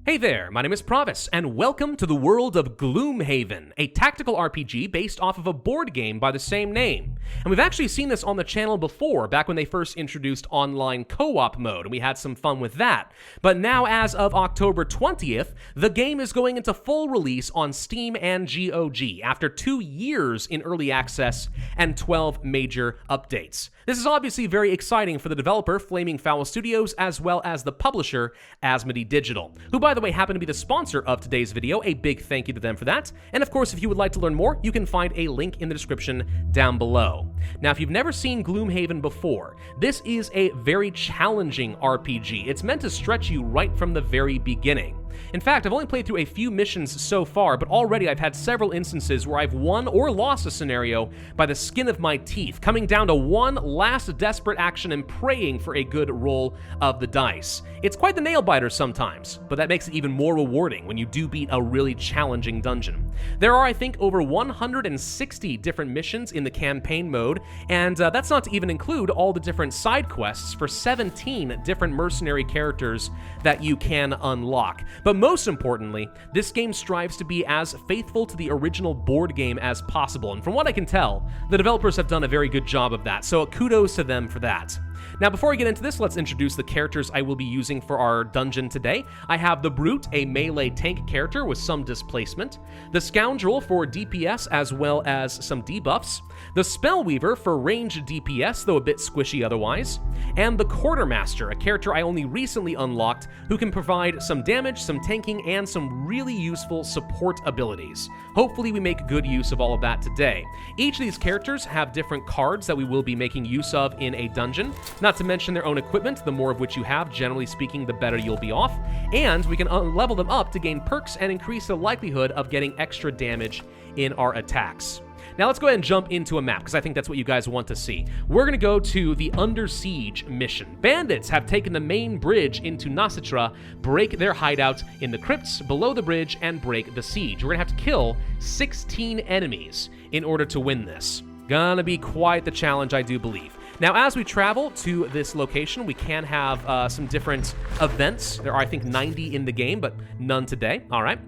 Hey there, my name is Pravus, and welcome to the world of Gloomhaven, a tactical RPG based off of a board game by the same name. And we've actually seen this on the channel before, back when they first introduced online co-op mode, and we had some fun with that. But now, as of October 20th, the game is going into full release on Steam and GOG, after 2 years in early access and 12 major updates. This is obviously very exciting for the developer, Flaming Fowl Studios, as well as the publisher, Asmodee Digital, who, by the way, happen to be the sponsor of today's video. A big thank you to them for that. And of course, if you would like to learn more, you can find a link in the description down below. Now, if you've never seen Gloomhaven before, this is a very challenging RPG. It's meant to stretch you right from the very beginning. In fact, I've only played through a few missions so far, but already I've had several instances where I've won or lost a scenario by the skin of my teeth, coming down to one last desperate action and praying for a good roll of the dice. It's quite the nail-biter sometimes, but that makes it even more rewarding when you do beat a really challenging dungeon. There are, I think, over 160 different missions in the campaign mode, and that's not to even include all the different side quests for 17 different mercenary characters that you can unlock. But most importantly, this game strives to be as faithful to the original board game as possible, and from what I can tell, the developers have done a very good job of that, so kudos to them for that. Now, before I get into this, let's introduce the characters I will be using for our dungeon today. I have the Brute, a melee tank character with some displacement, the Scoundrel for DPS as well as some debuffs, the Spellweaver for ranged DPS, though a bit squishy otherwise, and the Quartermaster, a character I only recently unlocked who can provide some damage, some tanking, and some really useful support abilities. Hopefully we make good use of all of that today. Each of these characters have different cards that we will be making use of in a dungeon, not to mention their own equipment. The more of which you have, generally speaking, the better you'll be off, and we can level them up to gain perks and increase the likelihood of getting extra damage in our attacks. Now let's go ahead and jump into a map, because I think that's what you guys want to see. We're going to go to the Under Siege mission. Bandits have taken the main bridge into Nasitra, break their hideout in the crypts below the bridge, and break the siege. We're going to have to kill 16 enemies in order to win this. Gonna be quite the challenge, I do believe. Now, as we travel to this location, we can have some different events. There are, I think, 90 in the game, but none today. All right.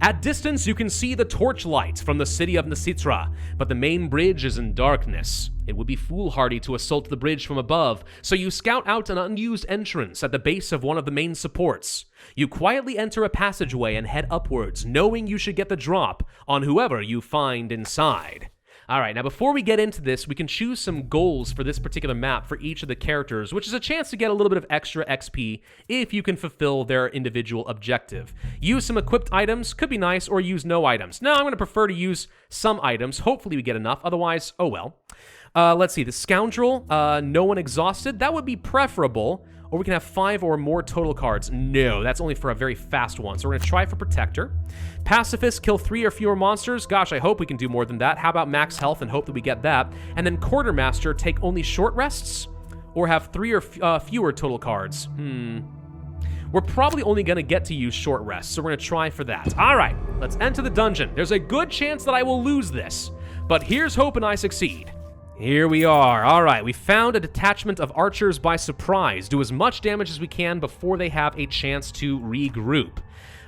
At distance, you can see the torchlight from the city of Nasitra, but the main bridge is in darkness. It would be foolhardy to assault the bridge from above, so you scout out an unused entrance at the base of one of the main supports. You quietly enter a passageway and head upwards, knowing you should get the drop on whoever you find inside. All right, now before we get into this, we can choose some goals for this particular map for each of the characters, which is a chance to get a little bit of extra XP if you can fulfill their individual objective. Use some equipped items, could be nice, or use no items. No, I'm going to prefer to use some items. Hopefully we get enough, otherwise, oh well. Let's see, the Scoundrel, no one exhausted. That would be preferable. Or we can have 5 or more total cards. No, that's only for a very fast one. So we're going to try for Protector. Pacifist, kill 3 or fewer monsters. Gosh, I hope we can do more than that. How about Max Health and hope that we get that? And then Quartermaster, take only short rests? Or have 3 or fewer total cards? We're probably only going to get to use short rests, so we're going to try for that. All right, let's enter the dungeon. There's a good chance that I will lose this, but here's hoping I succeed. Here we are. All right, we found a detachment of archers by surprise. Do as much damage as we can before they have a chance to regroup.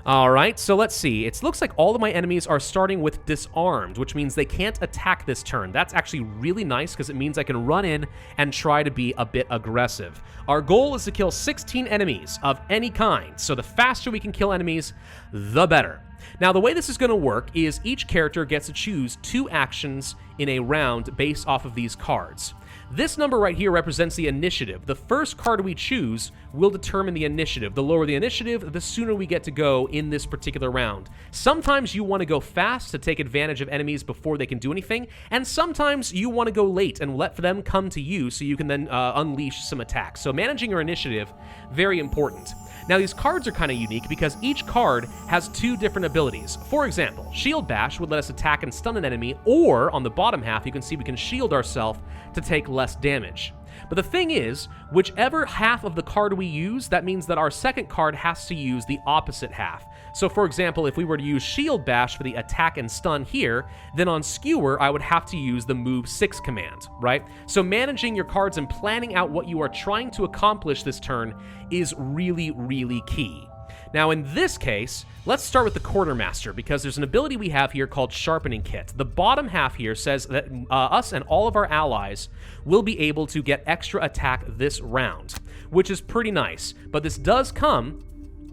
All right, so let's see. It looks like all of my enemies are starting with disarmed, which means they can't attack this turn. That's actually really nice because it means I can run in and try to be a bit aggressive. Our goal is to kill 16 enemies of any kind, so the faster we can kill enemies, the better. Now, the way this is going to work is each character gets to choose 2 actions in a round based off of these cards. This number right here represents the initiative. The first card we choose will determine the initiative. The lower the initiative, the sooner we get to go in this particular round. Sometimes you want to go fast to take advantage of enemies before they can do anything, and sometimes you want to go late and let them come to you so you can then unleash some attacks. So managing your initiative, very important. Now, these cards are kind of unique because each card has 2 different abilities. For example, Shield Bash would let us attack and stun an enemy, or on the bottom half, you can see we can shield ourselves to take less damage. But the thing is, whichever half of the card we use, that means that our second card has to use the opposite half. So for example, if we were to use Shield Bash for the attack and stun here, then on Skewer, I would have to use the Move 6 command, right? So managing your cards and planning out what you are trying to accomplish this turn is really, really key. Now, in this case, let's start with the Quartermaster, because there's an ability we have here called Sharpening Kit. The bottom half here says that us and all of our allies will be able to get extra attack this round, which is pretty nice. But this does come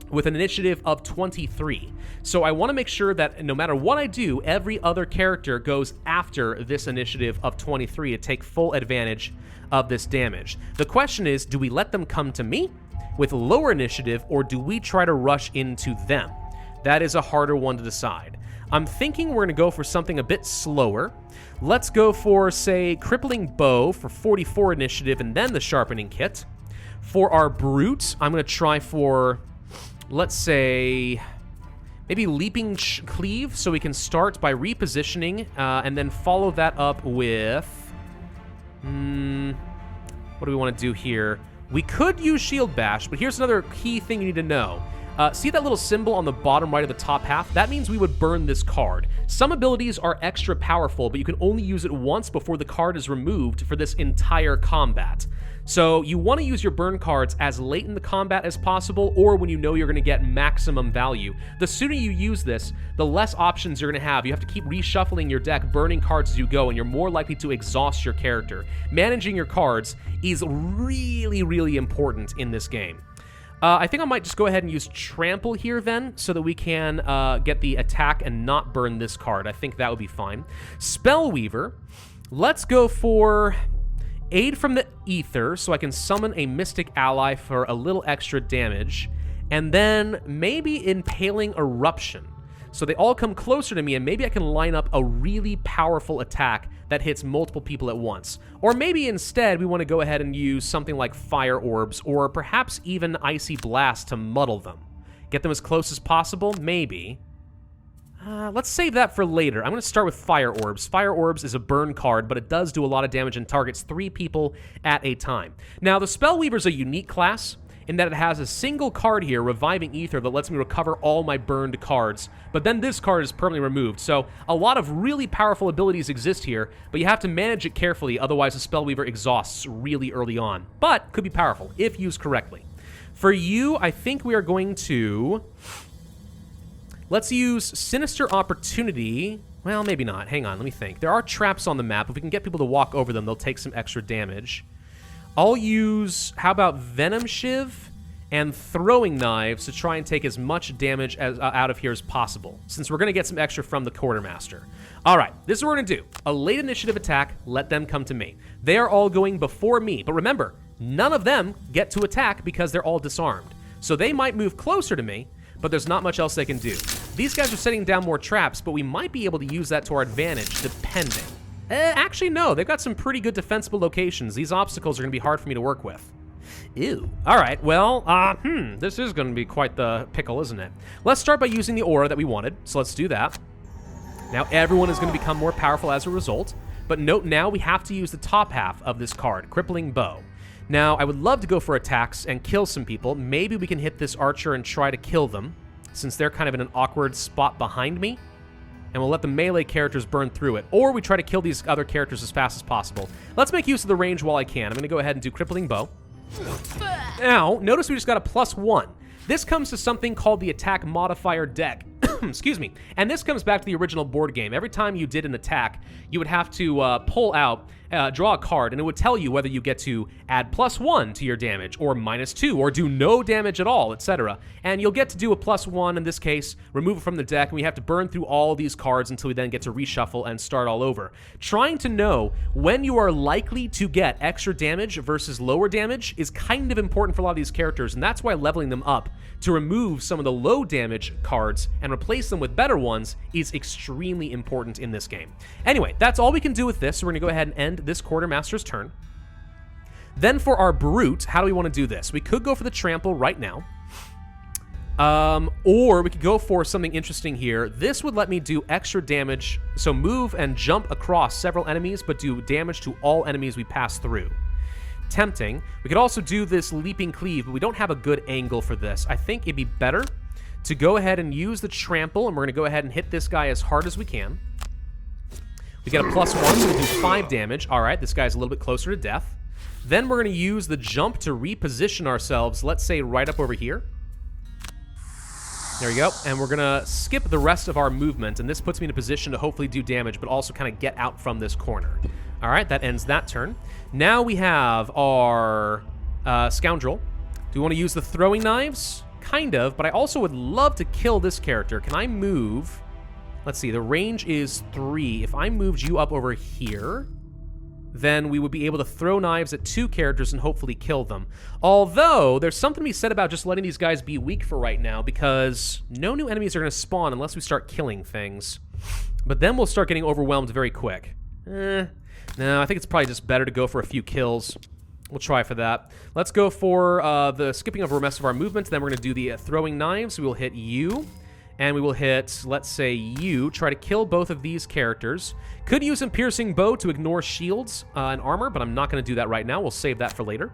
with an initiative of 23. So I want to make sure that no matter what I do, every other character goes after this initiative of 23 to take full advantage of this damage. The question is, do we let them come to me with lower initiative, or do we try to rush into them? That is a harder one to decide. I'm thinking we're going to go for something a bit slower. Let's go for, say, Crippling Bow for 44 initiative and then the Sharpening Kit. For our Brute, I'm going to try for, let's say, maybe Leaping Cleave, so we can start by repositioning and then follow that up with... what do we want to do here? We could use Shield Bash, but here's another key thing you need to know. See that little symbol on the bottom right of the top half? That means we would burn this card. Some abilities are extra powerful, but you can only use it once before the card is removed for this entire combat. So you want to use your burn cards as late in the combat as possible, or when you know you're going to get maximum value. The sooner you use this, the less options you're going to have. You have to keep reshuffling your deck, burning cards as you go, and you're more likely to exhaust your character. Managing your cards is really, really important in this game. I think I might just go ahead and use Trample here then, so that we can get the attack and not burn this card. I think that would be fine. Spellweaver, let's go for Aid from the Ether, so I can summon a Mystic ally for a little extra damage, and then maybe Impaling Eruption. So they all come closer to me, and maybe I can line up a really powerful attack that hits multiple people at once. Or maybe instead we want to go ahead and use something like Fire Orbs, or perhaps even Icy Blast to muddle them. Get them as close as possible? Maybe. Let's save that for later. I'm going to start with Fire Orbs. Fire Orbs is a burn card, but it does do a lot of damage and targets 3 people at a time. Now, the Spellweaver is a unique class in that it has a single card here, Reviving Ether, that lets me recover all my burned cards, but then this card is permanently removed. So a lot of really powerful abilities exist here, but you have to manage it carefully, otherwise the Spellweaver exhausts really early on. But could be powerful if used correctly. For you, I think we are going to... Let's use Sinister Opportunity. Well, maybe not. Hang on, let me think. There are traps on the map. If we can get people to walk over them, they'll take some extra damage. I'll use, how about Venom Shiv and Throwing Knives to try and take as much damage as out of here as possible, since we're going to get some extra from the Quartermaster. All right, this is what we're going to do. A late initiative attack, let them come to me. They are all going before me, but remember, none of them get to attack because they're all disarmed. So they might move closer to me, but there's not much else they can do. These guys are setting down more traps, but we might be able to use that to our advantage, depending. Actually, no. They've got some pretty good defensible locations. These obstacles are going to be hard for me to work with. Ew. All right, well, this is going to be quite the pickle, isn't it? Let's start by using the aura that we wanted, so let's do that. Now, everyone is going to become more powerful as a result, but note now we have to use the top half of this card, Crippling Bow. Now, I would love to go for attacks and kill some people. Maybe we can hit this archer and try to kill them, since they're kind of in an awkward spot behind me. And we'll let the melee characters burn through it. Or we try to kill these other characters as fast as possible. Let's make use of the range while I can. I'm going to go ahead and do Crippling Bow. Now, notice we just got a +1. This comes to something called the Attack Modifier deck. Excuse me. And this comes back to the original board game. Every time you did an attack, you would have to pull out, draw a card, and it would tell you whether you get to add +1 to your damage, or -2, or do no damage at all, etc. And you'll get to do a +1 in this case, remove it from the deck, and we have to burn through all these cards until we then get to reshuffle and start all over. Trying to know when you are likely to get extra damage versus lower damage is kind of important for a lot of these characters, and that's why leveling them up to remove some of the low damage cards and replace them with better ones is extremely important in this game. Anyway, that's all we can do with this, so we're going to go ahead and end this Quartermaster's turn. Then for our Brute, how do we want to do this? We could go for the Trample right now. Or we could go for something interesting here. This would let me do extra damage, so move and jump across several enemies, but do damage to all enemies we pass through. Tempting. We could also do this Leaping Cleave, but we don't have a good angle for this. I think it'd be better to go ahead and use the Trample, and we're going to go ahead and hit this guy as hard as we can. We get a +1, so we do 5 damage. All right, this guy's a little bit closer to death. Then we're going to use the jump to reposition ourselves, let's say right up over here. There we go. And we're going to skip the rest of our movement, and this puts me in a position to hopefully do damage, but also kind of get out from this corner. All right, that ends that turn. Now we have our Scoundrel. Do we want to use the throwing knives? Kind of, but I also would love to kill this character. Can I move? Let's see, the range is 3. If I moved you up over here, then we would be able to throw knives at 2 characters and hopefully kill them. Although, there's something to be said about just letting these guys be weak for right now, because no new enemies are going to spawn unless we start killing things. But then we'll start getting overwhelmed very quick. No, I think it's probably just better to go for a few kills. We'll try for that. Let's go for the skipping of the rest of our movement. Then we're going to do the throwing knives. We will hit you. And we will hit, let's say, you. Try to kill both of these characters. Could use a piercing bow to ignore shields and armor, but I'm not going to do that right now. We'll save that for later.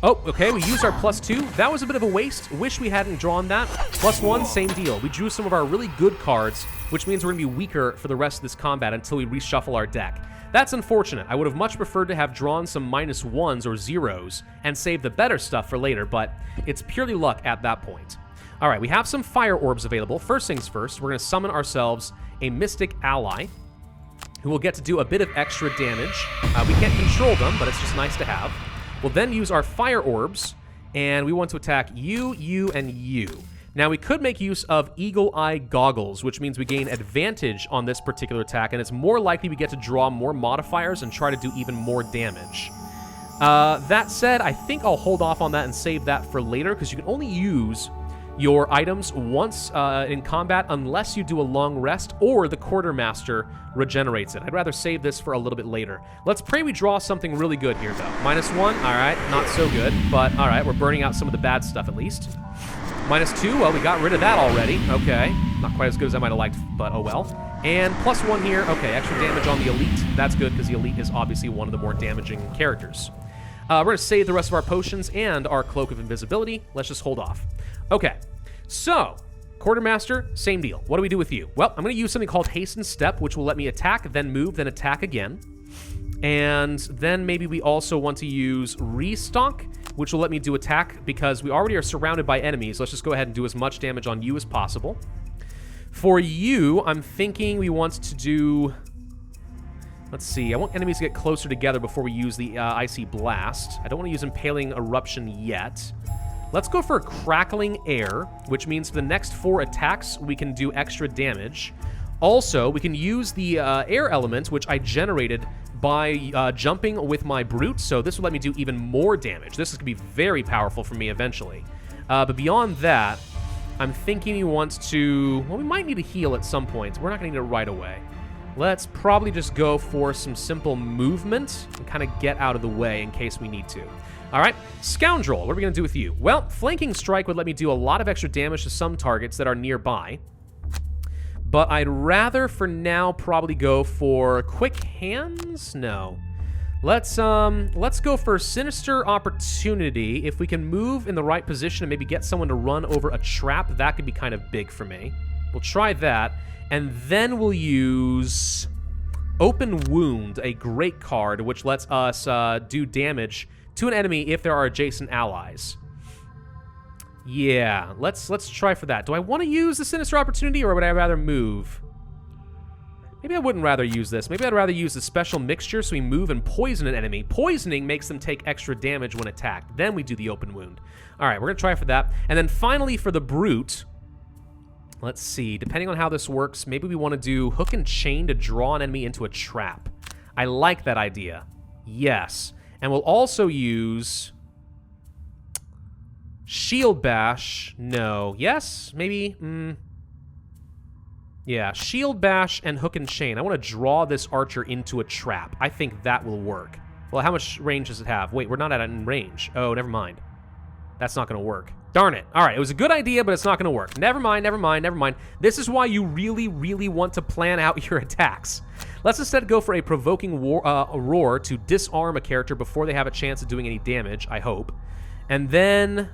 Oh, okay, we used our +2. That was a bit of a waste. Wish we hadn't drawn that. +1, same deal. We drew some of our really good cards, which means we're going to be weaker for the rest of this combat until we reshuffle our deck. That's unfortunate. I would have much preferred to have drawn some -1s or 0s and save the better stuff for later, but it's purely luck at that point. All right, we have some fire orbs available. First things first, we're going to summon ourselves a mystic ally who will get to do a bit of extra damage. We can't control them, but it's just nice to have. We'll then use our fire orbs, and we want to attack you, you, and you. Now, we could make use of Eagle Eye Goggles, which means we gain advantage on this particular attack, and it's more likely we get to draw more modifiers and try to do even more damage. That said, I think I'll hold off on that and save that for later, because you can only use your items once in combat unless you do a long rest or the Quartermaster regenerates it. I'd rather save this for a little bit later. Let's pray we draw something really good here, though. -1, all right, not so good, but all right, we're burning out some of the bad stuff at least. -2, well, we got rid of that already. Okay, not quite as good as I might have liked, but oh well. And +1 here, okay, extra damage on the Elite. That's good because the Elite is obviously one of the more damaging characters. We're going to save the rest of our potions and our Cloak of Invisibility. Let's just hold off. Okay, so, Quartermaster, same deal. What do we do with you? Well, I'm going to use something called Hasten Step, which will let me attack, then move, then attack again. And then maybe we also want to use Restock, which will let me do attack, because we already are surrounded by enemies. Let's just go ahead and do as much damage on you as possible. For you, I'm thinking we want to do... Let's see, I want enemies to get closer together before we use the Icy Blast. I don't want to use Impaling Eruption yet. Let's go for Crackling Air, which means for the next 4 attacks, we can do extra damage. Also, we can use the air element, which I generated by jumping with my Brute, so this will let me do even more damage. This is going to be very powerful for me eventually. But beyond that, I'm thinking we want to... Well, we might need a heal at some point. We're not going to need it right away. Let's probably just go for some simple movement and kind of get out of the way in case we need to. All right, Scoundrel, what are we going to do with you? Well, Flanking Strike would let me do a lot of extra damage to some targets that are nearby. But I'd rather, for now, probably go for Quick Hands? No. Let's go for Sinister Opportunity. If we can move in the right position and maybe get someone to run over a trap, that could be kind of big for me. We'll try that. And then we'll use Open Wound, a great card, which lets us do damage to an enemy if there are adjacent allies. Yeah, let's try for that. Do I want to use the Sinister Opportunity, or would I rather move? Maybe I wouldn't rather use this. Maybe I'd rather use the Special Mixture so we move and poison an enemy. Poisoning makes them take extra damage when attacked. Then we do the Open Wound. All right, we're going to try for that. And then finally for the Brute, let's see. Depending on how this works, maybe we want to do Hook and Chain to draw an enemy into a trap. I like that idea. Yes. And we'll also use Shield Bash. No. Yes? Maybe? Yeah. Shield Bash and Hook and Chain. I want to draw this archer into a trap. I think that will work. Well, how much range does it have? Wait, we're not at it in range. Oh, never mind. That's not going to work. Darn it. All right, it was a good idea, but it's not going to work. Never mind, never mind, never mind. This is why you really, really want to plan out your attacks. Let's instead go for a Provoking Roar to disarm a character before they have a chance of doing any damage, I hope. And then...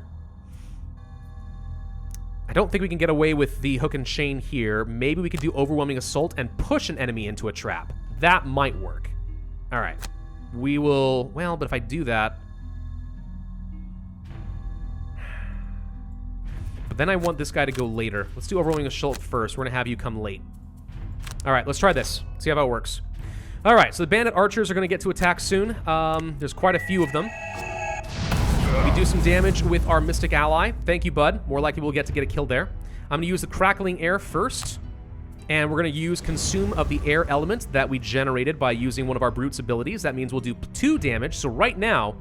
I don't think we can get away with the Hook and Chain here. Maybe we could do Overwhelming Assault and push an enemy into a trap. That might work. All right. We will... Well, but if I do that... But Then I want this guy to go later. Let's do Overwhelming Assault first. We're going to have you come late. All right, let's try this. See how it works. All right, so the Bandit Archers are going to get to attack soon. There's quite a few of them. We do some damage with our Mystic Ally. Thank you, bud. More likely we'll get a kill there. I'm going to use the Crackling Air first. And we're going to use Consume of the Air element that we generated by using one of our Brute's abilities. That means we'll do 2 damage. So right now,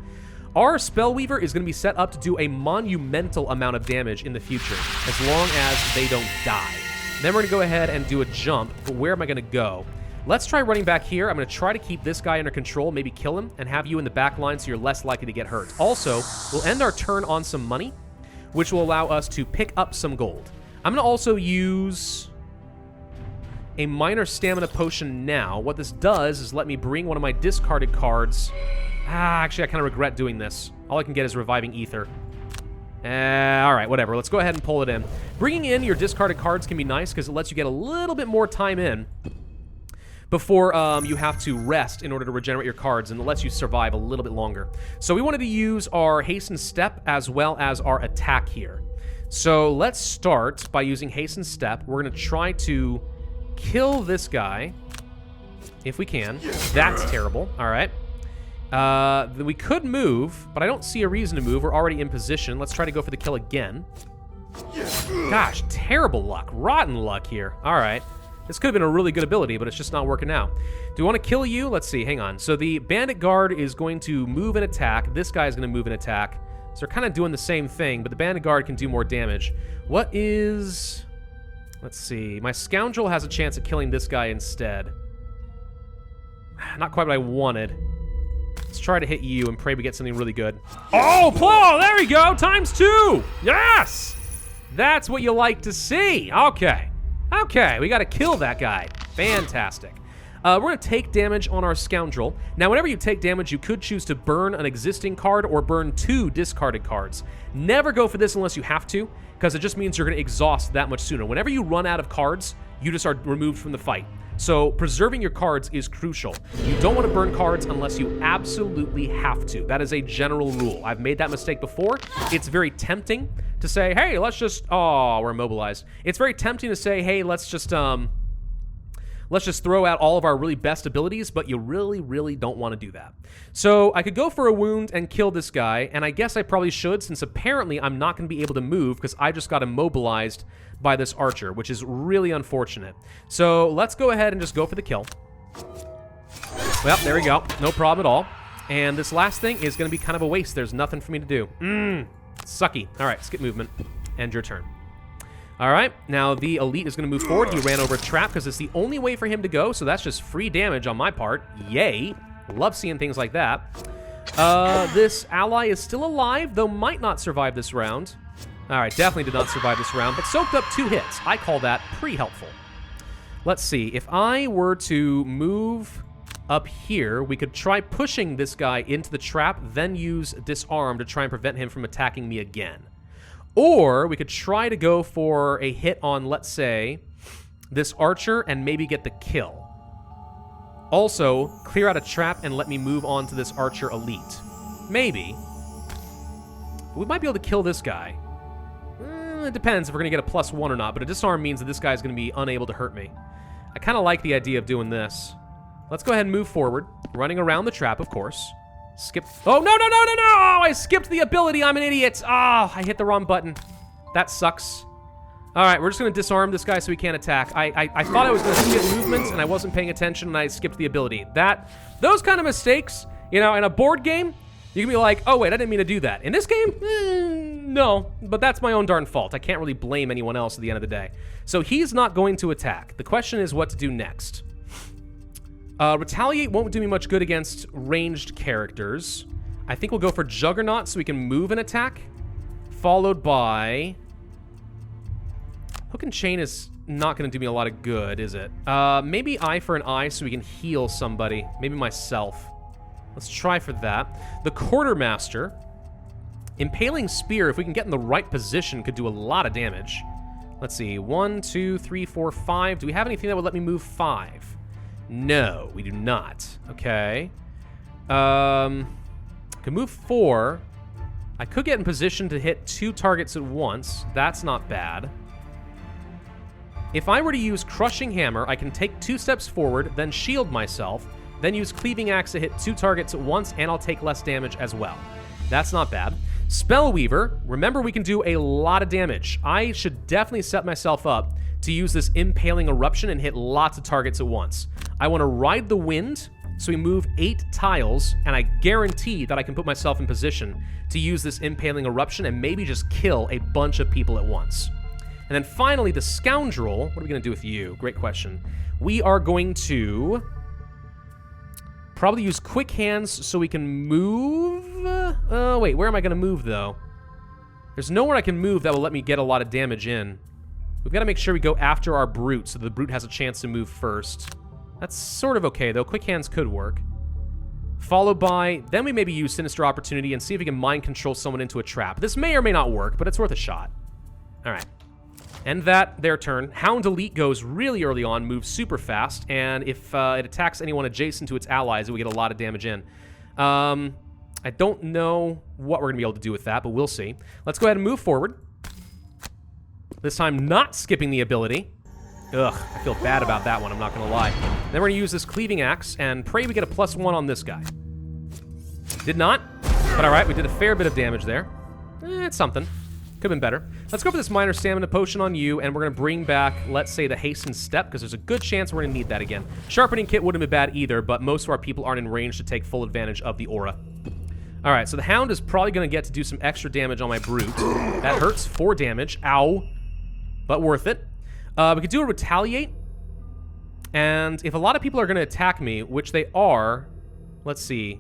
our Spellweaver is going to be set up to do a monumental amount of damage in the future, as long as they don't die. Then we're going to go ahead and do a jump. But where am I going to go? Let's try running back here. I'm going to try to keep this guy under control, maybe kill him, and have you in the back line so you're less likely to get hurt. Also, we'll end our turn on some money, which will allow us to pick up some gold. I'm going to also use a minor stamina potion now. What this does is let me bring one of my discarded cards. Actually, I kind of regret doing this. All I can get is Reviving Ether. All right, whatever. Let's go ahead and pull it in. Bringing in your discarded cards can be nice because it lets you get a little bit more time in before you have to rest in order to regenerate your cards, and it lets you survive a little bit longer. So we wanted to use our Hasten Step as well as our attack here. So let's start by using Hasten Step. We're going to try to kill this guy if we can. That's terrible. All right. We could move, but I don't see a reason to move. We're already in position. Let's try to go for the kill again. Gosh, terrible luck. Rotten luck here. All right. This could have been a really good ability, but it's just not working out. Do we want to kill you? Let's see. Hang on. So the Bandit Guard is going to move and attack. This guy's going to move and attack. So they're kind of doing the same thing, but the Bandit Guard can do more damage. What is... Let's see. My Scoundrel has a chance at killing this guy instead. Not quite what I wanted. Let's try to hit you and pray we get something really good. Oh, Paul! There we go! ×2! Yes! That's what you like to see. Okay. Okay, we got to kill that guy. Fantastic. We're going to take damage on our Scoundrel. Now, whenever you take damage, you could choose to burn an existing card or burn 2 discarded cards. Never go for this unless you have to, because it just means you're going to exhaust that much sooner. Whenever you run out of cards, you just are removed from the fight. So preserving your cards is crucial. You don't want to burn cards unless you absolutely have to. That is a general rule. I've made that mistake before. It's very tempting to say, hey, let's just... Oh, we're immobilized. It's very tempting to say, hey, let's just throw out all of our really best abilities, but you really, really don't want to do that. So I could go for a wound and kill this guy, and I guess I probably should, since apparently I'm not going to be able to move because I just got immobilized by this archer, which is really unfortunate. So let's go ahead and just go for the kill. Well, there we go. No problem at all. And this last thing is going to be kind of a waste. There's nothing for me to do. Sucky. All right, skip movement. End your turn. All right, now the Elite is going to move forward. He ran over a trap because it's the only way for him to go, so that's just free damage on my part. Yay. Love seeing things like that. This ally is still alive, though might not survive this round. All right, definitely did not survive this round, but soaked up 2 hits. I call that pretty helpful. Let's see. If I were to move up here, we could try pushing this guy into the trap, then use Disarm to try and prevent him from attacking me again. Or we could try to go for a hit on, let's say, this archer and maybe get the kill. Also, clear out a trap and let me move on to this archer elite. Maybe. We might be able to kill this guy. It depends if we're going to get a +1 or not, but a disarm means that this guy's going to be unable to hurt me. I kind of like the idea of doing this. Let's go ahead and move forward. Running around the trap, of course. Skip. Oh, no! I skipped the ability. I'm an idiot. I hit the wrong button. That sucks. All right, we're just going to disarm this guy so he can't attack. I thought I was going to skip movements, and I wasn't paying attention, and I skipped the ability. Those kind of mistakes, you know, in a board game, you can be like, oh, wait, I didn't mean to do that. In this game, no, but that's my own darn fault. I can't really blame anyone else at the end of the day. So he's not going to attack. The question is what to do next. Retaliate won't do me much good against ranged characters. I think we'll go for Juggernaut so we can move and attack. Followed by... Hook and Chain is not going to do me a lot of good, is it? Maybe Eye for an Eye so we can heal somebody. Maybe myself. Let's try for that. The Quartermaster. Impaling Spear, if we can get in the right position, could do a lot of damage. Let's see. 1, 2, 3, 4, 5. Do we have anything that would let me move 5? No, we do not. Okay. Can move 4. I could get in position to hit 2 targets at once. That's not bad. If I were to use Crushing Hammer, I can take 2 steps forward, then shield myself, then use Cleaving Axe to hit 2 targets at once, and I'll take less damage as well. That's not bad. Spellweaver, remember we can do a lot of damage. I should definitely set myself up to use this Impaling Eruption and hit lots of targets at once. I want to ride the wind, so we move 8 tiles, and I guarantee that I can put myself in position to use this Impaling Eruption and maybe just kill a bunch of people at once. And then finally, the Scoundrel. What are we going to do with you? Great question. We are going to probably use Quick Hands so we can move. Wait, where am I going to move, though? There's nowhere I can move that will let me get a lot of damage in. We've got to make sure we go after our Brute so the Brute has a chance to move first. That's sort of okay, though. Quick Hands could work. Followed by, then we maybe use Sinister Opportunity and see if we can mind control someone into a trap. This may or may not work, but it's worth a shot. All right. End that, their turn. Hound Elite goes really early on, moves super fast, and if it attacks anyone adjacent to its allies, it will get a lot of damage in. I don't know what we're going to be able to do with that, but we'll see. Let's go ahead and move forward. This time, not skipping the ability. Ugh, I feel bad about that one, I'm not going to lie. Then we're going to use this Cleaving Axe, and pray we get a +1 on this guy. Did not, but alright, we did a fair bit of damage there. It's something. Could have been better. Let's go for this Minor Stamina Potion on you, and we're going to bring back, let's say, the Hastened Step, because there's a good chance we're going to need that again. Sharpening Kit wouldn't have been bad either, but most of our people aren't in range to take full advantage of the aura. Alright, so the Hound is probably going to get to do some extra damage on my Brute. That hurts. 4 damage. Ow. But worth it. We could do a Retaliate. And if a lot of people are going to attack me, which they are, let's see.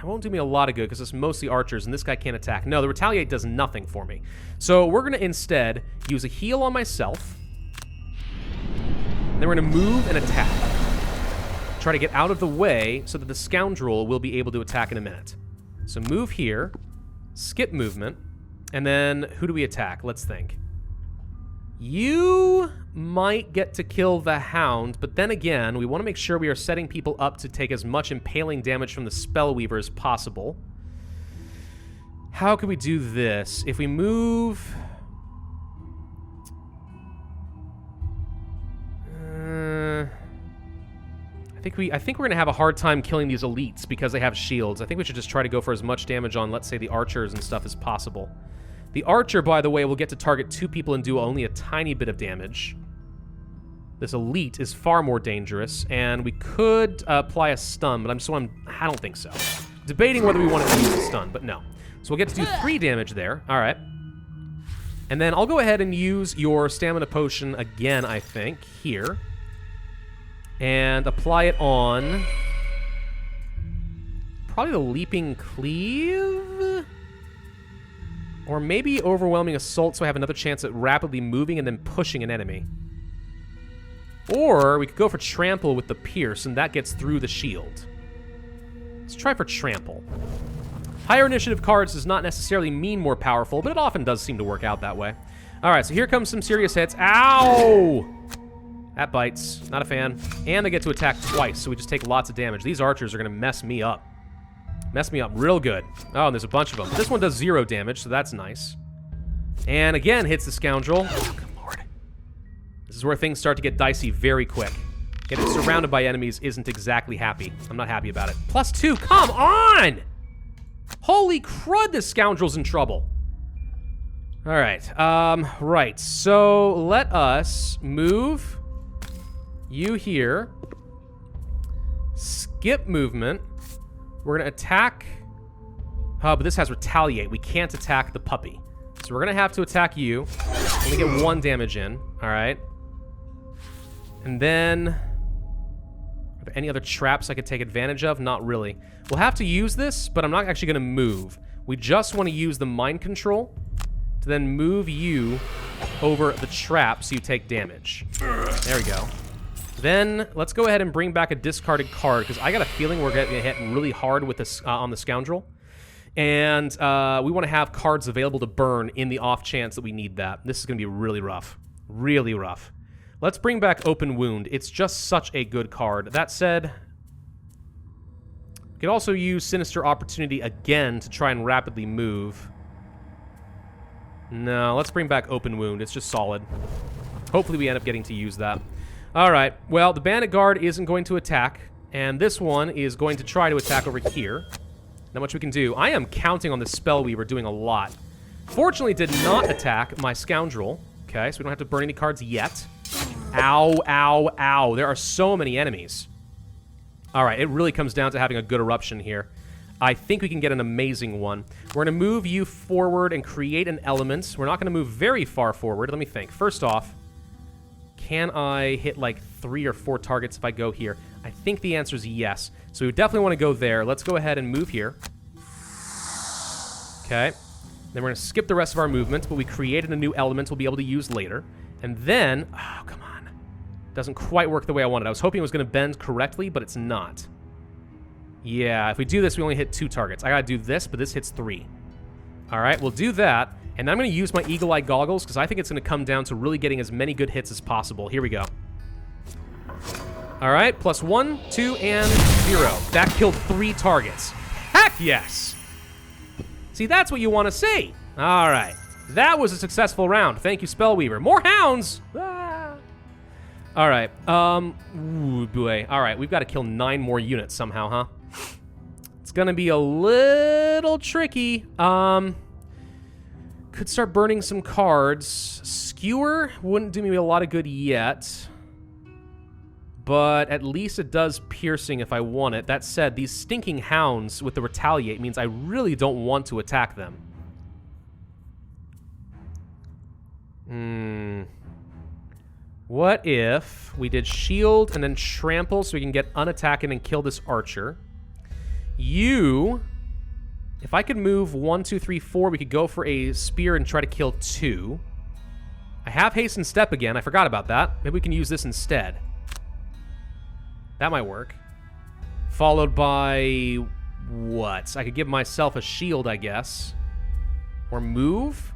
It won't do me a lot of good because it's mostly archers and this guy can't attack. No, the Retaliate does nothing for me. So we're going to instead use a heal on myself. Then we're going to move and attack. Try to get out of the way so that the Scoundrel will be able to attack in a minute. So move here, skip movement, and then who do we attack? Let's think. You might get to kill the Hound, but then again, we want to make sure we are setting people up to take as much impaling damage from the Spellweaver as possible. How can we do this? If we move... I think we're going to have a hard time killing these elites because they have shields. I think we should just try to go for as much damage on, let's say, the archers and stuff as possible. The archer, by the way, will get to target 2 people and do only a tiny bit of damage. This elite is far more dangerous, and we could apply a stun, but I don't think so. Debating whether we want to use a stun, but no. So we'll get to do 3 damage there. All right. And then I'll go ahead and use your stamina potion again, I think, here. And apply it on probably the Leaping Cleave? Or maybe Overwhelming Assault so I have another chance at rapidly moving and then pushing an enemy. Or we could go for Trample with the Pierce, and that gets through the shield. Let's try for Trample. Higher initiative cards does not necessarily mean more powerful, but it often does seem to work out that way. Alright, so here comes some serious hits. Ow! That bites. Not a fan. And they get to attack twice, so we just take lots of damage. These archers are going to mess me up. Mess me up real good. Oh, and there's a bunch of them. This one does 0 damage, so that's nice. And again, hits the Scoundrel. Oh, good lord. This is where things start to get dicey very quick. Getting surrounded by enemies isn't exactly happy. I'm not happy about it. +2, come on! Holy crud, this Scoundrel's in trouble. All right, right. So let us move you here. Skip movement. We're going to attack... but this has Retaliate. We can't attack the puppy. So we're going to have to attack you. Only get 1 damage in. All right. And then... Are there any other traps I could take advantage of? Not really. We'll have to use this, but I'm not actually going to move. We just want to use the Mind Control to then move you over the trap so you take damage. There we go. Then, let's go ahead and bring back a discarded card, because I got a feeling we're going to hit really hard with this on the Scoundrel. And we want to have cards available to burn in the off chance that we need that. This is going to be really rough. Really rough. Let's bring back Open Wound. It's just such a good card. That said, we could also use Sinister Opportunity again to try and rapidly move. No, let's bring back Open Wound. It's just solid. Hopefully we end up getting to use that. All right. Well, the Bandit Guard isn't going to attack, and this one is going to try to attack over here. Not much we can do. I am counting on the Spellweaver doing a lot. Fortunately, did not attack my Scoundrel. Okay, so we don't have to burn any cards yet. Ow, ow, ow. There are so many enemies. All right, it really comes down to having a good eruption here. I think we can get an amazing one. We're going to move you forward and create an element. We're not going to move very far forward. Let me think. First off, can I hit like 3 or 4 targets if I go here? I think the answer is yes. So we definitely want to go there. Let's go ahead and move here. Okay. Then we're going to skip the rest of our movement, but we created a new element we'll be able to use later. And then, oh, come on. Doesn't quite work the way I wanted. I was hoping it was going to bend correctly, but it's not. Yeah, if we do this, we only hit 2 targets. I got to do this, but this hits 3. All right, we'll do that. And I'm going to use my Eagle Eye Goggles because I think it's going to come down to really getting as many good hits as possible. Here we go. All right, plus 1, 2, and 0. That killed 3 targets. Heck yes! See, that's what you want to see. All right. That was a successful round. Thank you, Spellweaver. More hounds! Ah. All right. Ooh, boy. All right, we've got to kill 9 more units somehow, huh? It's going to be a little tricky. Could start burning some cards. Skewer wouldn't do me a lot of good yet. But at least it does piercing if I want it. That said, these stinking hounds with the retaliate means I really don't want to attack them. What if we did shield and then trample so we can get unattacked and kill this archer? If I could move 1, 2, 3, 4, we could go for a spear and try to kill 2. I have haste and step again. I forgot about that. Maybe we can use this instead. That might work. Followed by what? I could give myself a shield, I guess. Or move?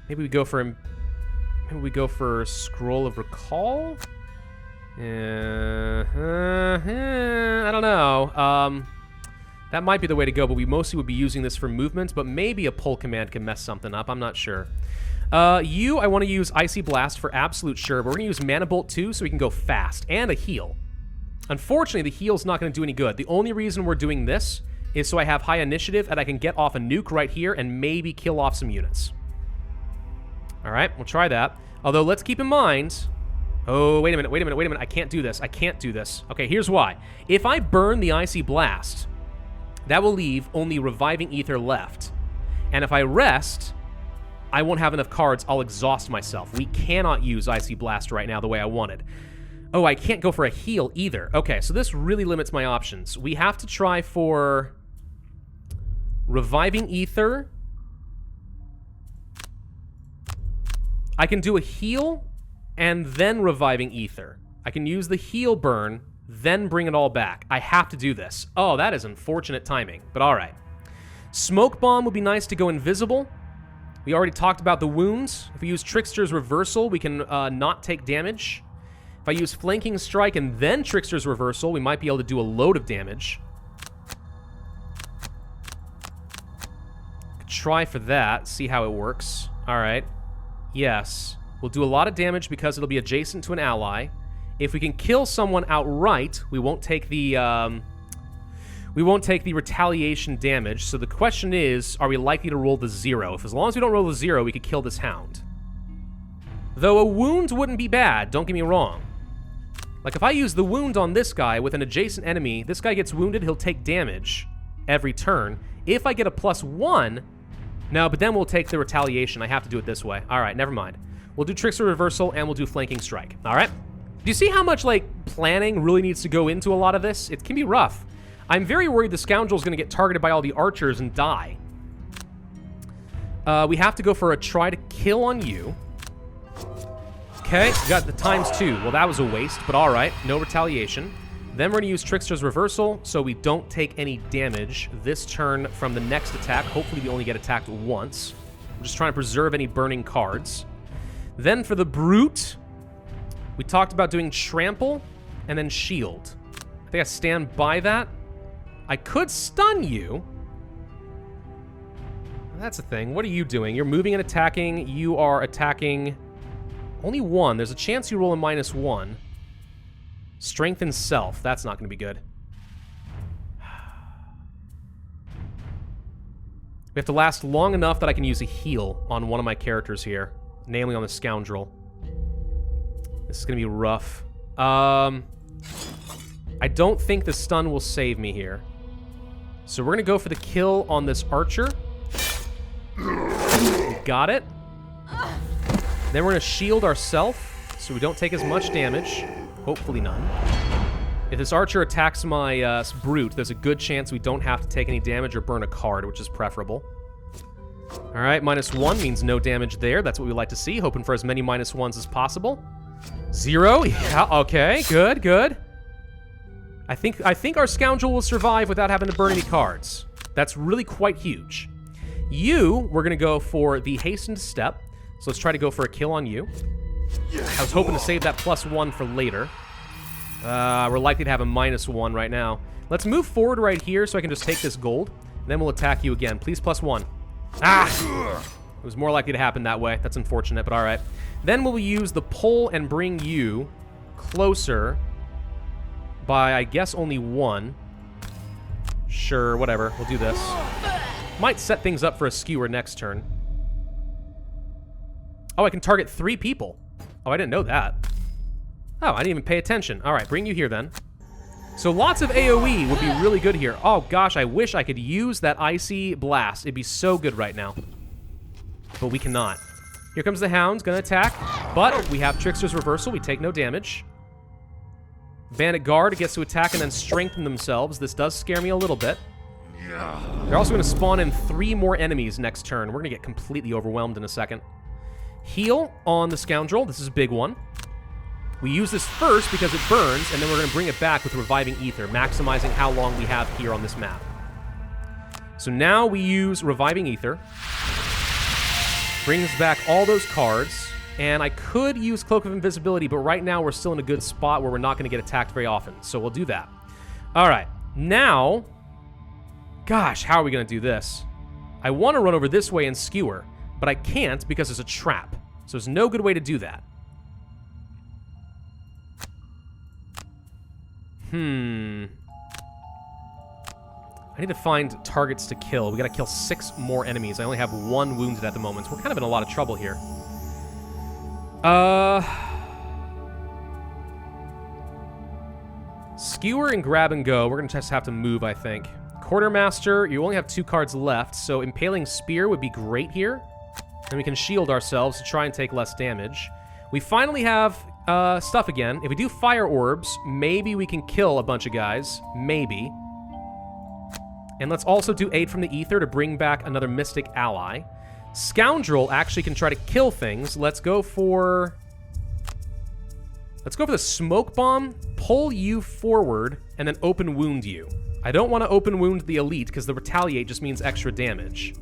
Maybe we go for Scroll of Recall? I don't know. That might be the way to go, but we mostly would be using this for movement, but maybe a pull command can mess something up. I'm not sure. I want to use Icy Blast for absolute sure, but we're going to use Mana Bolt too so we can go fast, and a heal. Unfortunately, the heal's not going to do any good. The only reason we're doing this is so I have high initiative and I can get off a nuke right here and maybe kill off some units. All right, we'll try that. Although, let's keep in mind... Oh, wait a minute. I can't do this. Okay, here's why. If I burn the Icy Blast, that will leave only Reviving Ether left. And if I rest, I won't have enough cards. I'll exhaust myself. We cannot use Icy Blast right now the way I wanted. Oh, I can't go for a heal either. Okay, so this really limits my options. We have to try for Reviving Ether. I can do a heal and then Reviving Ether. I can use the heal burn, then bring it all back. I have to do this. Oh, that is unfortunate timing, but all right. Smoke Bomb would be nice to go invisible. We already talked about the wounds. If we use Trickster's Reversal, we can not take damage. If I use Flanking Strike and then Trickster's Reversal, we might be able to do a load of damage. Could try for that, see how it works. All right. Yes. We'll do a lot of damage because it'll be adjacent to an ally. If we can kill someone outright, we won't take the retaliation damage. So the question is, are we likely to roll the 0? If as long as we don't roll the 0, we could kill this hound. Though a wound wouldn't be bad, don't get me wrong. Like if I use the wound on this guy with an adjacent enemy, this guy gets wounded, he'll take damage every turn. If I get a +1, no, but then we'll take the retaliation. I have to do it this way. All right, never mind. We'll do Trickster Reversal, and we'll do Flanking Strike. All right? Do you see how much, like, planning really needs to go into a lot of this? It can be rough. I'm very worried the Scoundrel's going to get targeted by all the archers and die. We have to go for a try to kill on you. Okay, we got the ×2. Well, that was a waste, but all right. No retaliation. Then we're going to use Trickster's Reversal, so we don't take any damage this turn from the next attack. Hopefully, we only get attacked once. I'm just trying to preserve any burning cards. Then for the Brute, we talked about doing Trample and then Shield. I think I stand by that. I could stun you. That's the thing. What are you doing? You're moving and attacking. You are attacking only one. There's a chance you roll a -1. Strength and self. That's not going to be good. We have to last long enough that I can use a heal on one of my characters here, namely on the Scoundrel. This is going to be rough. I don't think the stun will save me here. So we're going to go for the kill on this Archer. Got it. Then we're going to shield ourselves so we don't take as much damage. Hopefully none. If this Archer attacks my Brute, there's a good chance we don't have to take any damage or burn a card, which is preferable. Alright, -1 means no damage there. That's what we like to see. Hoping for as many -1s as possible. 0. Yeah, okay. Good, good. I think our Scoundrel will survive without having to burn any cards. That's really quite huge. You, we're going to go for the Hastened Step. So let's try to go for a kill on you. I was hoping to save that +1 for later. We're likely to have a -1 right now. Let's move forward right here so I can just take this gold. And then we'll attack you again. Please +1. Ah! It was more likely to happen that way. That's unfortunate, but alright. Then we'll use the pull and bring you closer by, I guess, only 1. Sure, whatever. We'll do this. Might set things up for a skewer next turn. Oh, I can target 3 people. Oh, I didn't know that. Oh, I didn't even pay attention. All right, bring you here then. So lots of AoE would be really good here. Oh gosh, I wish I could use that Icy Blast. It'd be so good right now. But we cannot. Here comes the Hound, gonna attack. But we have Trickster's Reversal, we take no damage. Bandit Guard gets to attack and then strengthen themselves. This does scare me a little bit. They're also gonna spawn in 3 more enemies next turn. We're gonna get completely overwhelmed in a second. Heal on the Scoundrel, this is a big one. We use this first because it burns, and then we're going to bring it back with Reviving Ether, maximizing how long we have here on this map. So now we use Reviving Ether. Brings back all those cards, and I could use Cloak of Invisibility, but right now we're still in a good spot where we're not going to get attacked very often, so we'll do that. All right, now, gosh, how are we going to do this? I want to run over this way and skewer, but I can't because there's a trap, so there's no good way to do that. I need to find targets to kill. We gotta kill 6 more enemies. I only have 1 wounded at the moment, so we're kind of in a lot of trouble here. Skewer and grab and go. We're gonna just have to move, I think. Quartermaster, you only have 2 cards left, so Impaling Spear would be great here. And we can shield ourselves to try and take less damage. We finally have stuff again. If we do Fire Orbs, maybe we can kill a bunch of guys. Maybe. And let's also do Aid from the Ether to bring back another Mystic ally. Scoundrel actually can try to kill things. Let's go for the Smoke Bomb, pull you forward, and then Open Wound you. I don't want to Open Wound the Elite because the Retaliate just means extra damage.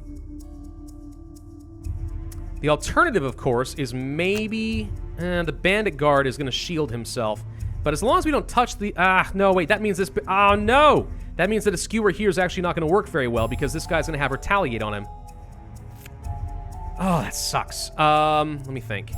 The alternative, of course, is maybe... the Bandit Guard is going to shield himself. But as long as we don't touch the... no, wait, that means this... Oh, no! That means that a skewer here is actually not going to work very well because this guy's going to have Retaliate on him. Oh, that sucks. Let me think.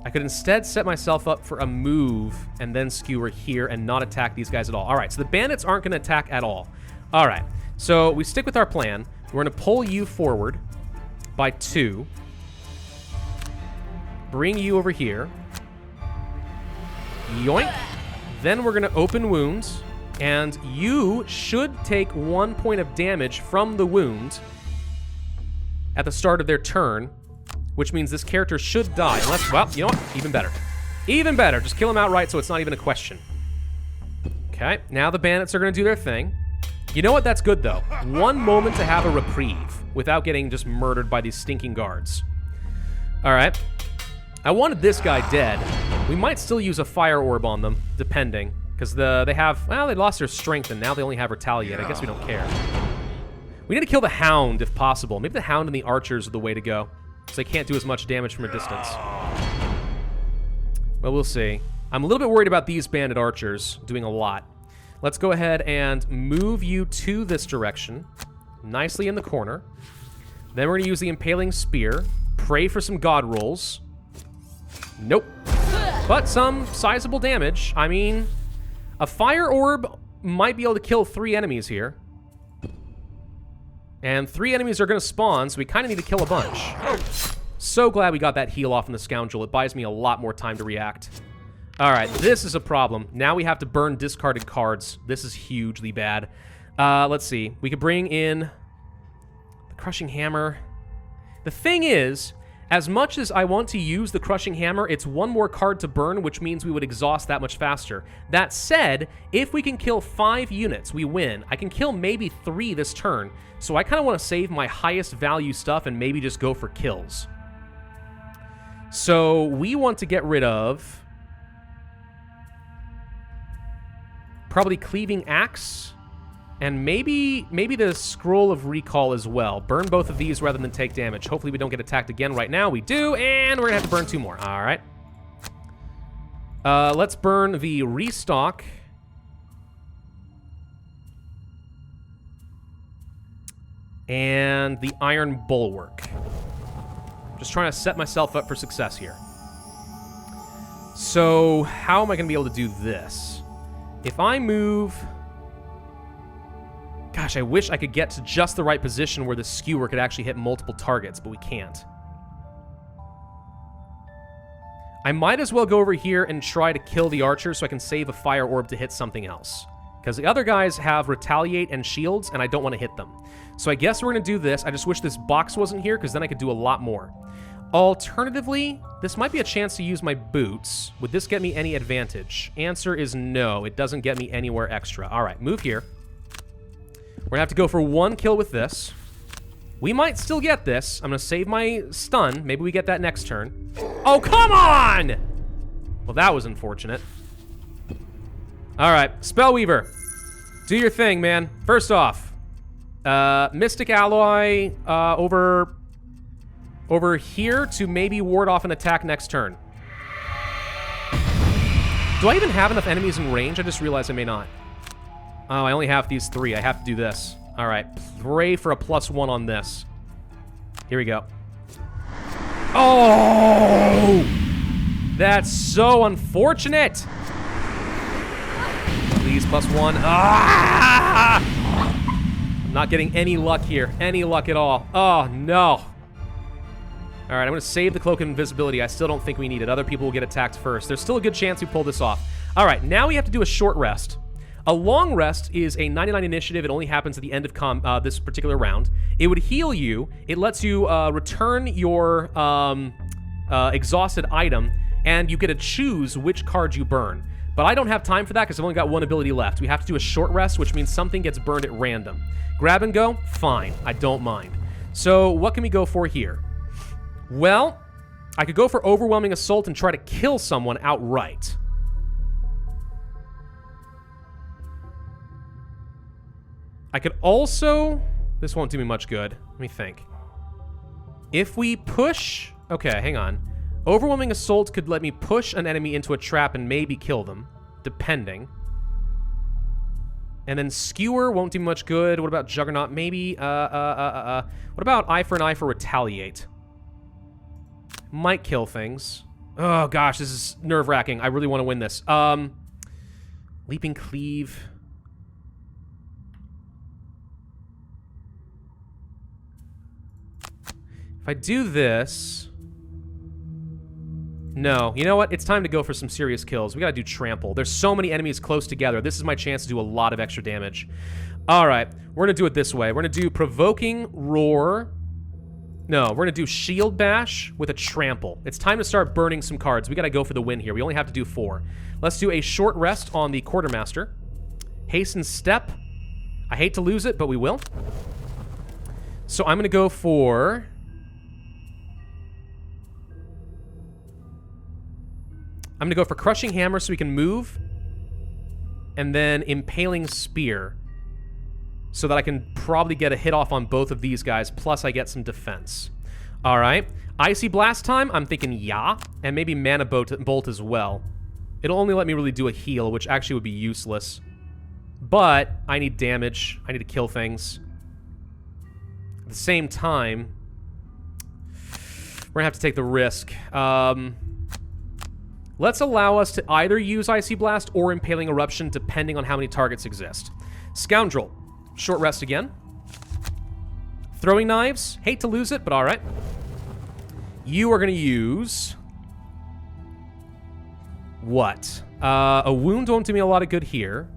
I could instead set myself up for a move and then skewer here and not attack these guys at all. All right, so the bandits aren't going to attack at all. All right, so we stick with our plan. We're going to pull you forward by 2. Bring you over here. Yoink. Then we're going to open wounds, and you should take 1 point of damage from the wound at the start of their turn, which means this character should die. Unless, well, you know what? Even better. Even better. Just kill him outright so it's not even a question. Okay, now the bandits are going to do their thing. You know what? That's good, though. 1 moment to have a reprieve without getting just murdered by these stinking guards. All right. I wanted this guy dead. We might still use a Fire Orb on them, depending. Because they have... Well, they lost their strength, and now they only have Retaliate. I guess we don't care. We need to kill the Hound, if possible. Maybe the Hound and the Archers are the way to go. So they can't do as much damage from a distance. Well, we'll see. I'm a little bit worried about these Bandit Archers doing a lot. Let's go ahead and move you to this direction. Nicely in the corner. Then we're going to use the Impaling Spear. Pray for some god rolls. Nope. But some sizable damage. I mean, a Fire Orb might be able to kill 3 enemies here. And 3 enemies are going to spawn, so we kind of need to kill a bunch. So glad we got that heal off in the Scoundrel. It buys me a lot more time to react. Alright, this is a problem. Now we have to burn discarded cards. This is hugely bad. Let's see. We could bring in the Crushing Hammer. The thing is, as much as I want to use the Crushing Hammer, it's 1 more card to burn, which means we would exhaust that much faster. That said, if we can kill 5 units, we win. I can kill maybe 3 this turn, so I kind of want to save my highest value stuff and maybe just go for kills. So we want to get rid of probably Cleaving Axe, and maybe the Scroll of Recall as well. Burn both of these rather than take damage. Hopefully we don't get attacked again right now. We do, and we're gonna have to burn 2 more. All right. Let's burn the Restock. And the Iron Bulwark. Just trying to set myself up for success here. So, how am I gonna be able to do this? If I move... Gosh, I wish I could get to just the right position where the skewer could actually hit multiple targets, but we can't. I might as well go over here and try to kill the archer so I can save a fire orb to hit something else. Because the other guys have retaliate and shields, and I don't want to hit them. So I guess we're going to do this. I just wish this box wasn't here, because then I could do a lot more. Alternatively, this might be a chance to use my boots. Would this get me any advantage? Answer is no. It doesn't get me anywhere extra. All right, move here. We're going to have to go for 1 kill with this. We might still get this. I'm going to save my stun. Maybe we get that next turn. Oh, come on! Well, that was unfortunate. All right, Spellweaver. Do your thing, man. First off, Mystic Alloy over here to maybe ward off an attack next turn. Do I even have enough enemies in range? I just realized I may not. Oh, I only have these 3. I have to do this. All right, pray for a +1 on this. Here we go. Oh! That's so unfortunate! Please, +1. Ah! I'm not getting any luck here. Any luck at all. Oh, no. All right, I'm going to save the Cloak of Invisibility. I still don't think we need it. Other people will get attacked first. There's still a good chance we pull this off. All right, now we have to do a short rest. A long rest is a 99 initiative. It only happens at the end of this particular round. It would heal you. It lets you return your exhausted item, and you get to choose which card you burn. But I don't have time for that because I've only got 1 ability left. We have to do a short rest, which means something gets burned at random. Grab and go? Fine. I don't mind. So what can we go for here? Well, I could go for Overwhelming Assault and try to kill someone outright. I could also... This won't do me much good. Let me think. If we push... Okay, hang on. Overwhelming Assault could let me push an enemy into a trap and maybe kill them, depending. And then Skewer won't do much good. What about Juggernaut? Maybe, what about Eye for an Eye for Retaliate? Might kill things. Oh, gosh, this is nerve-wracking. I really want to win this. Leaping Cleave. If I do this... No, you know what? It's time to go for some serious kills. We gotta do Trample. There's so many enemies close together. This is my chance to do a lot of extra damage. Alright, we're gonna do it this way. We're gonna do Provoking Roar. No, we're gonna do Shield Bash with a Trample. It's time to start burning some cards. We gotta go for the win here. We only have to do 4. Let's do a short rest on the Quartermaster. Hasten Step. I hate to lose it, but we will. So I'm gonna go for... I'm going to go for Crushing Hammer so we can move. And then Impaling Spear. So that I can probably get a hit off on both of these guys. Plus I get some defense. Alright. Icy Blast time. I'm thinking yeah. And maybe Mana Bolt as well. It'll only let me really do a heal, which actually would be useless. But I need damage. I need to kill things. At the same time, we're gonna have to take the risk. Let's allow us to either use Icy Blast or Impaling Eruption, depending on how many targets exist. Scoundrel. Short rest again. Throwing Knives. Hate to lose it, but alright. You are going to use... what? A Wound won't do me a lot of good here.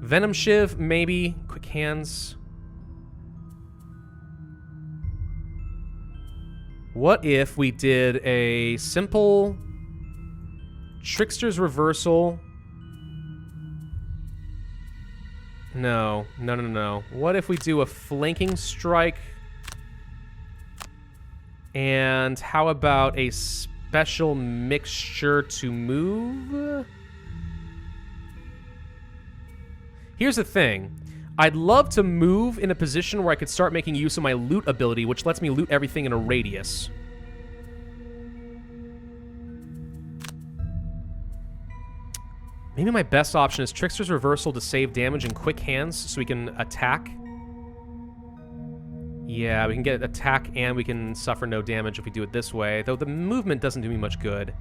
Venom Shiv, maybe. Quick Hands. What if we did a simple Trickster's Reversal? No. What if we do a Flanking Strike? And how about a Special Mixture to move? Here's the thing. I'd love to move in a position where I could start making use of my loot ability, which lets me loot everything in a radius. Maybe my best option is Trickster's Reversal to save damage and Quick Hands so we can attack. Yeah, we can get attack and we can suffer no damage if we do it this way, though the movement doesn't do me much good.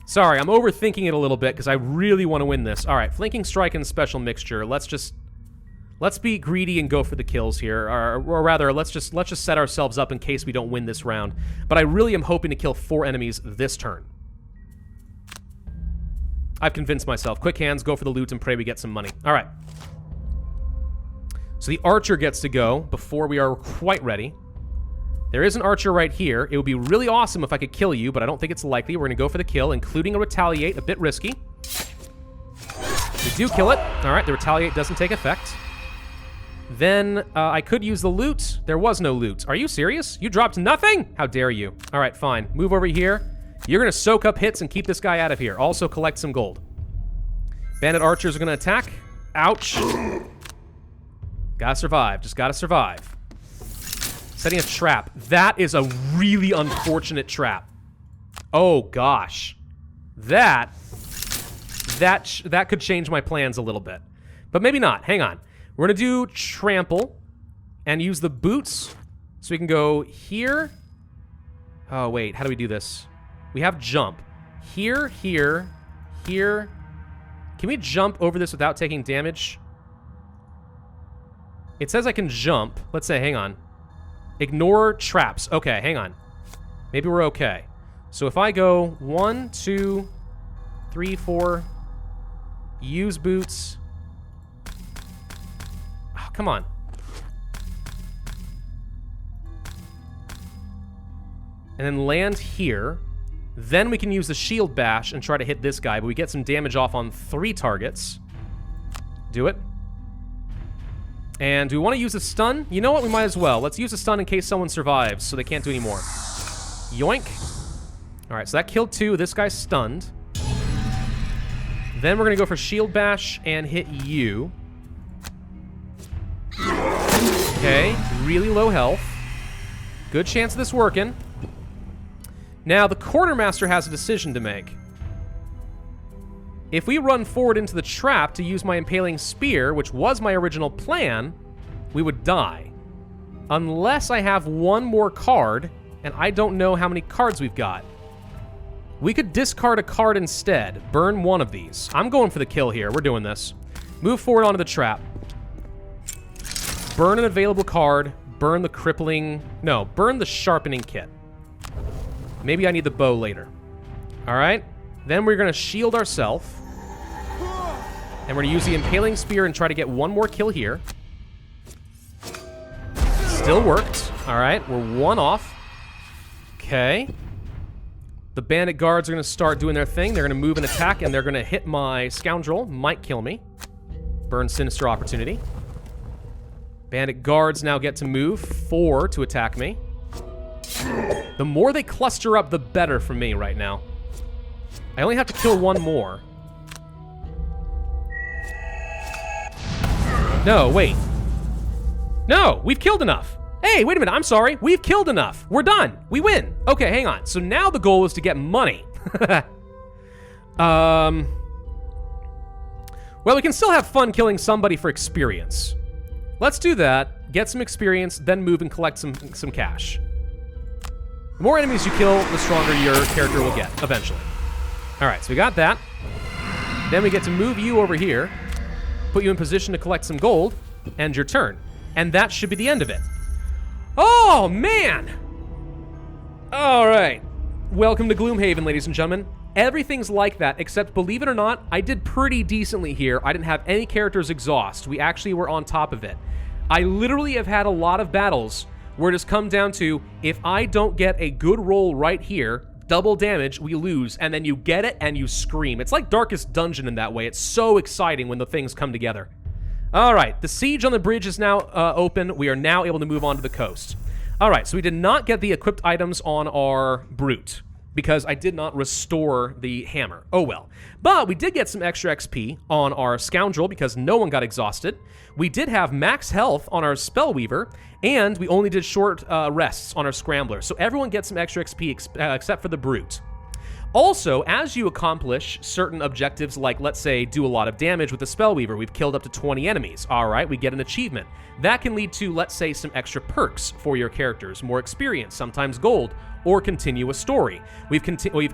Sorry, I'm overthinking it a little bit because I really want to win this. All right, Flanking Strike and Special Mixture. Let's be greedy and go for the kills here, or rather, let's just set ourselves up in case we don't win this round. But I really am hoping to kill 4 enemies this turn. I've convinced myself. Quick Hands, go for the loot, and pray we get some money. All right. So the Archer gets to go before we are quite ready. There is an Archer right here. It would be really awesome if I could kill you, but I don't think it's likely. We're going to go for the kill, including a Retaliate, a bit risky. We do kill it. All right, the Retaliate doesn't take effect. Then I could use the loot. There was no loot. Are you serious? You dropped nothing? How dare you? All right, fine. Move over here. You're going to soak up hits and keep this guy out of here. Also collect some gold. Bandit Archers are going to attack. Ouch. Gotta survive. Just gotta survive. Setting a trap. That is a really unfortunate trap. Oh, gosh. That could change my plans a little bit. But maybe not. Hang on. We're going to do Trample and use the boots so we can go here. Oh, wait. How do we do this? We have jump. Here, here, here. Can we jump over this without taking damage? It says I can jump. Let's say, hang on. Ignore traps. Okay, hang on. Maybe we're okay. So if I go 1, 2, 3, 4, use boots. Oh, come on. And then land here. Then we can use the shield bash and try to hit this guy, but we get some damage off on 3 targets. Do it. And do we want to use a stun? You know what? We might as well. Let's use a stun in case someone survives so they can't do any more. Yoink. All right, so that killed 2. This guy's stunned. Then we're going to go for shield bash and hit you. Okay, really low health. Good chance of this working. Now, the Quartermaster has a decision to make. If we run forward into the trap to use my Impaling Spear, which was my original plan, we would die. Unless I have one more card, and I don't know how many cards we've got. We could discard a card instead. Burn one of these. I'm going for the kill here. We're doing this. Move forward onto the trap. Burn an available card. Burn the crippling... No, burn the Sharpening Kit. Maybe I need the bow later. All right. Then we're going to shield ourselves. And we're going to use the Impaling Spear and try to get one more kill here. Still worked. All right. We're 1 off. Okay. The Bandit Guards are going to start doing their thing. They're going to move and attack, and they're going to hit my Scoundrel. Might kill me. Burn Sinister Opportunity. Bandit Guards now get to move 4 to attack me. The more they cluster up, the better for me right now. I only have to kill 1 more. No, wait. No, we've killed enough. Hey, wait a minute, I'm sorry. We've killed enough. We're done. We win. Okay, hang on. So now the goal is to get money. Well, we can still have fun killing somebody for experience. Let's do that, get some experience, then move and collect some cash. The more enemies you kill, the stronger your character will get, eventually. All right, so we got that. Then we get to move you over here, put you in position to collect some gold, end your turn. And that should be the end of it. Oh, man! All right. Welcome to Gloomhaven, ladies and gentlemen. Everything's like that, except, believe it or not, I did pretty decently here. I didn't have any characters exhaust. We actually were on top of it. I literally have had a lot of battles where it has come down to, if I don't get a good roll right here, double damage, we lose, and then you get it and you scream. It's like Darkest Dungeon in that way. It's so exciting when the things come together. All right, the siege on the bridge is now open. We are now able to move on to the coast. All right, so we did not get the equipped items on our brute because I did not restore the hammer. Oh well. But we did get some extra XP on our Scoundrel because no one got exhausted. We did have max health on our Spellweaver, and we only did short rests on our Scrambler. So everyone gets some extra XP except for the brute. Also, as you accomplish certain objectives, like, let's say, do a lot of damage with the Spellweaver, we've killed up to 20 enemies, all right, we get an achievement. That can lead to, let's say, some extra perks for your characters, more experience, sometimes gold, or continue a story. We've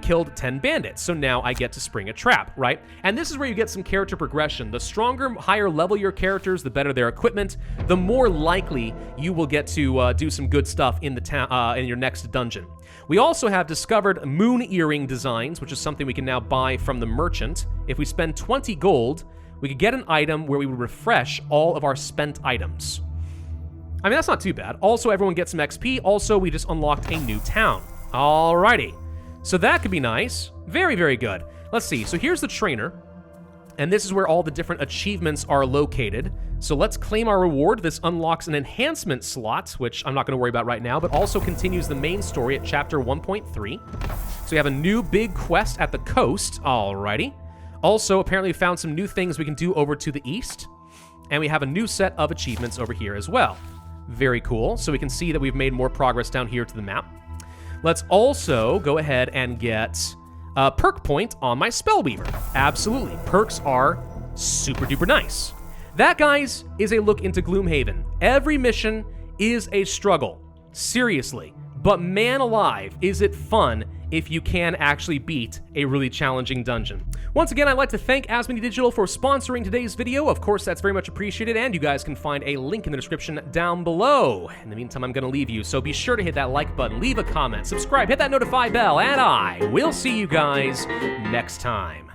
killed 10 bandits, so now I get to spring a trap, right? And this is where you get some character progression. The stronger, higher level your characters, the better their equipment, the more likely you will get to do some good stuff in the town, in your next dungeon. We also have discovered moon earring designs, which is something we can now buy from the merchant. If we spend 20 gold, we could get an item where we would refresh all of our spent items. I mean, that's not too bad. Also, everyone gets some XP. Also, we just unlocked a new town. Alrighty. So that could be nice. Very, very good. Let's see. So here's the trainer. And this is where all the different achievements are located. So let's claim our reward. This unlocks an enhancement slot, which I'm not going to worry about right now, but also continues the main story at chapter 1.3. So we have a new big quest at the coast. Alrighty. Also, apparently we found some new things we can do over to the east. And we have a new set of achievements over here as well. Very cool. So we can see that we've made more progress down here to the map. Let's also go ahead and get a perk point on my Spellweaver. Absolutely. Perks are super duper nice. That, guys, is a look into Gloomhaven. Every mission is a struggle. Seriously. But man alive, is it fun if you can actually beat a really challenging dungeon. Once again, I'd like to thank Asmodee Digital for sponsoring today's video. Of course, that's very much appreciated, and you guys can find a link in the description down below. In the meantime, I'm going to leave you, so be sure to hit that like button, leave a comment, subscribe, hit that notify bell, and I will see you guys next time.